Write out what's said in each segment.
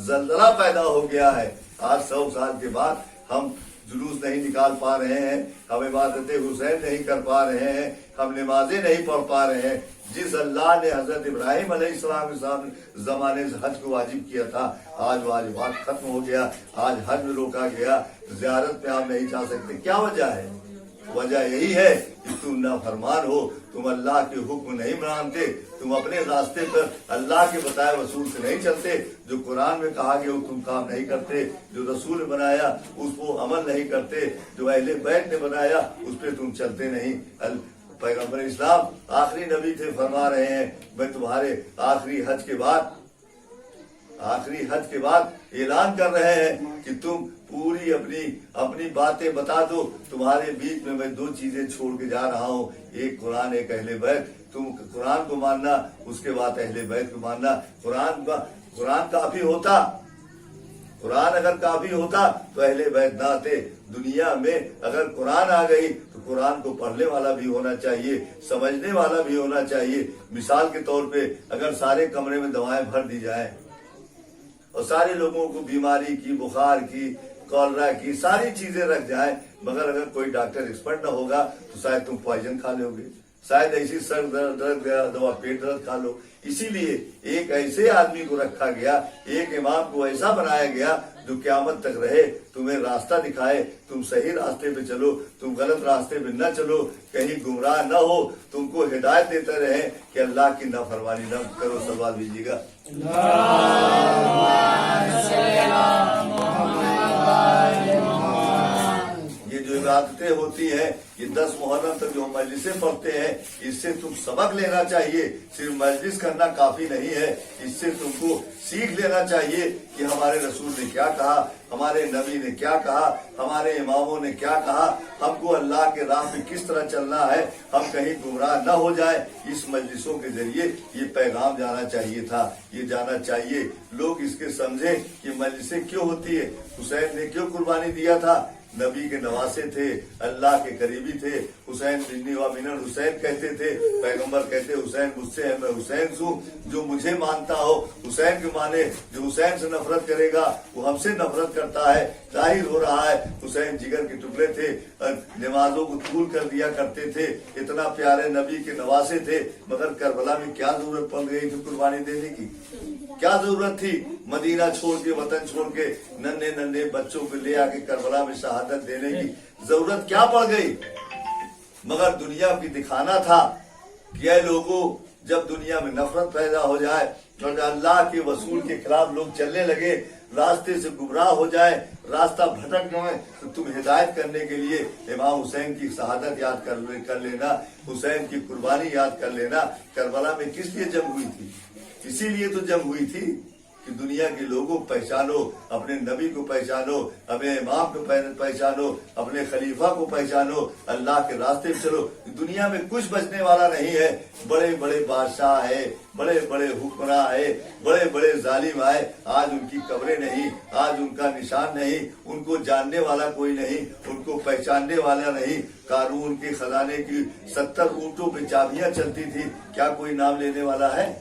زلزلہ پیدا ہو گیا ہے. آج 100 سال کے بعد ہم جلوس نہیں نکال پا رہے ہیں, ہم عبادت حسین نہیں کر پا رہے ہیں, ہم نمازیں نہیں پڑھ پا رہے ہیں. جس اللہ نے حضرت ابراہیم علیہ السلام کے زمانے سے حج کو واجب کیا تھا, آج واجبات ختم ہو گیا, آج حج میں روکا گیا, زیارت پہ آپ نہیں جا سکتے. کیا وجہ ہے؟ وجہ یہی ہے کہ تم نافرمان ہو, تم اللہ کے حکم نہیں مانتے, تم اپنے راستے پر اللہ کے بتائے رسول سے نہیں چلتے. جو قرآن میں کہا گیا وہ تم کام نہیں کرتے, جو رسول نے بنایا اس کو عمل نہیں کرتے, جو اہل بیت نے بنایا اس پہ تم چلتے نہیں. پیغمبر اسلام آخری نبی تھے, فرما رہے ہیں میں تمہارے آخری حج کے بعد اعلان کر رہے ہیں کہ تم پوری اپنی باتیں بتا دو. تمہارے بیچ میں 2 چیزیں چھوڑ کے جا رہا ہوں, ایک قرآن, ایک اہل بیت. تم قرآن کو ماننا, اس کے بعد اہل بیت کو ماننا. قرآن کافی ہوتا, قرآن اگر کافی ہوتا تو اہل بیت نہ آتے. دنیا میں اگر قرآن آ گئی تو قرآن کو پڑھنے والا بھی ہونا چاہیے, سمجھنے والا بھی ہونا چاہیے. مثال کے طور پہ اگر سارے کمرے میں دوائیں بھر دی جائیں اور سارے لوگوں کو بیماری کی, بخار کی, کولرا کی ساری چیزیں رکھ جائیں, مگر اگر کوئی ڈاکٹر ایکسپرٹ نہ ہوگا تو شاید تم پوائزن کھا لو گے, شاید ایسی سر درد دوا پیٹ درد کھا لو. اسی لیے ایک ایسے آدمی کو رکھا گیا, ایک امام کو ایسا بنایا گیا جو قیامت تک رہے, تمہیں راستہ دکھائے, تم صحیح راستے پہ چلو, تم غلط راستے پہ نہ چلو, کہیں گمراہ نہ ہو, تم کو ہدایت دیتے رہے کہ اللہ کی نافرمانی نہ کرو. سوال دیجیے گا. یہ جو عبادتیں ہوتی ہیں, یہ 10 محرم تک جو مجلسیں پڑھتے ہیں, اس سے تم سبق لینا چاہیے. صرف مجلس کرنا کافی نہیں ہے, اس سے تم کو سیکھ لینا چاہیے کہ ہمارے رسول نے کیا کہا, ہمارے نبی نے کیا کہا, ہمارے اماموں نے کیا کہا, ہم کو اللہ کے راہ پہ کس طرح چلنا ہے, ہم کہیں گمراہ نہ ہو جائیں. اس مجلسوں کے ذریعے یہ پیغام جانا چاہیے تھا, یہ جانا چاہیے. لوگ اس کے سمجھیں کہ مجلسیں کیوں ہوتی ہے, حسین نے کیوں قربانی دیا تھا, نبی کے نواسے تھے, اللہ کے قریبی تھے. حسین منی و من الحسین کہتے تھے, پیغمبر کہتے حسین مجھ سے ہے, میں حسین سے ہوں. جو مجھے مانتا ہو حسین کے مانے, جو حسین سے نفرت کرے گا وہ ہم سے نفرت کرتا ہے. ظاہر ہو رہا ہے حسین جگر کے ٹکڑے تھے, نمازوں کو طول کر دیا کرتے تھے, اتنا پیارے نبی کے نواسے تھے, مگر کربلا میں کیا ضرورت پڑ گئی تھی قربانی دینے کی؟ کیا ضرورت تھی مدینہ چھوڑ کے, وطن چھوڑ کے, ننھے بچوں کو لے آ کے کربلا میں شہادت دینے کی ضرورت کیا پڑ گئی؟ مگر دنیا کی دکھانا تھا کہ اے لوگوں, جب دنیا میں نفرت پیدا ہو جائے اور اللہ کے رسول کے خلاف لوگ چلنے لگے, راستے سے گمراہ ہو جائے, راستہ بھٹک جائے, تو تم ہدایت کرنے کے لیے امام حسین کی شہادت یاد کر لینا, حسین کی قربانی یاد کر لینا. کربلا میں کس لیے جنگ ہوئی تھی؟ اسی لیے تو جنگ ہوئی تھی کہ دنیا کے لوگوں کو پہچانو, اپنے نبی کو پہچانو, اپنے امام کو پہچانو, اپنے خلیفہ کو پہچانو, اللہ کے راستے پہ چلو. دنیا میں کچھ بچنے والا نہیں ہے. بڑے بڑے بادشاہ آئے, بڑے بڑے حکمراں آئے, بڑے بڑے ظالم آئے, آج ان کی قبریں نہیں, آج ان کا نشان نہیں, ان کو جاننے والا کوئی نہیں, ان کو پہچاننے والا نہیں. قارون کے خزانے کی 70 اونٹوں پہ چابیاں چلتی تھی, کیا کوئی نام لینے والا ہے؟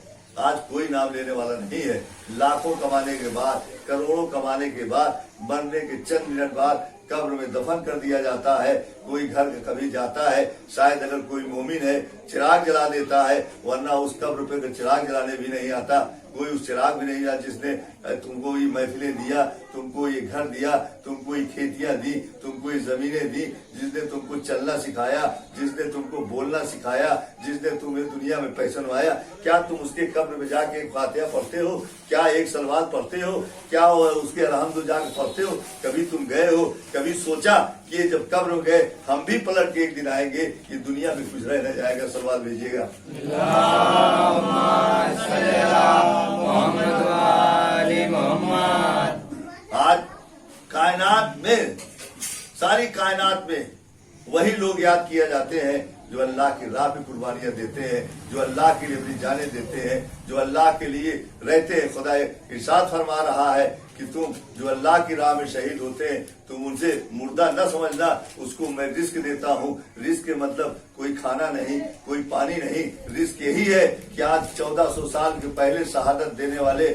آج کوئی نام لینے والا نہیں ہے. لاکھوں کمانے کے بعد, کروڑوں کمانے کے بعد, مرنے کے چند منٹ بعد قبر میں دفن کر دیا جاتا ہے. کوئی گھر کبھی جاتا ہے, شاید اگر کوئی مومن ہے چراغ جلا دیتا ہے, ورنہ اس قبر پہ چراغ جلانے بھی نہیں آتا. کوئی اس چراغ بھی نہیں جا جس نے تم کو یہ محفلیں دیا, تم کو یہ گھر دیا, تم کو یہ کھیتیاں دی, تم کو یہ زمینیں دی, جس نے تم کو چلنا سکھایا, جس نے تم کو بولنا سکھایا, جس نے تمہیں دنیا میں پہچانوایا. کیا تم اس کے قبر میں جا کے ایک فاتحہ پڑھتے ہو؟ کیا ایک سلوات پڑھتے ہو؟ کیا اس کے الحمد جا کے پڑھتے ہو؟ کبھی تم گئے ہو, کبھی سوچا کہ جب قبر میں گئے ہم بھی پلٹ کے ایک دن آئیں گے, یہ دنیا میں کچھ رہ نہ جائے گا. سلوات بھیجیے گا. آج کائنات میں, ساری کائنات میں وہی لوگ یاد کیا جاتے ہیں جو اللہ کی راہ پہ قربانیاں دیتے ہیں, جو اللہ کے لیے اپنی جانیں دیتے ہیں, جو اللہ کے لیے رہتے ہیں. خدا ارشاد فرما رہا ہے کہ تم جو اللہ کی راہ میں شہید ہوتے ہیں تم ان سے مردہ نہ سمجھنا, اس کو میں رزق دیتا ہوں. رزق کے مطلب کوئی کھانا نہیں, کوئی پانی نہیں. رزق یہی ہے کہ آج 1400 سال کے پہلے شہادت دینے والے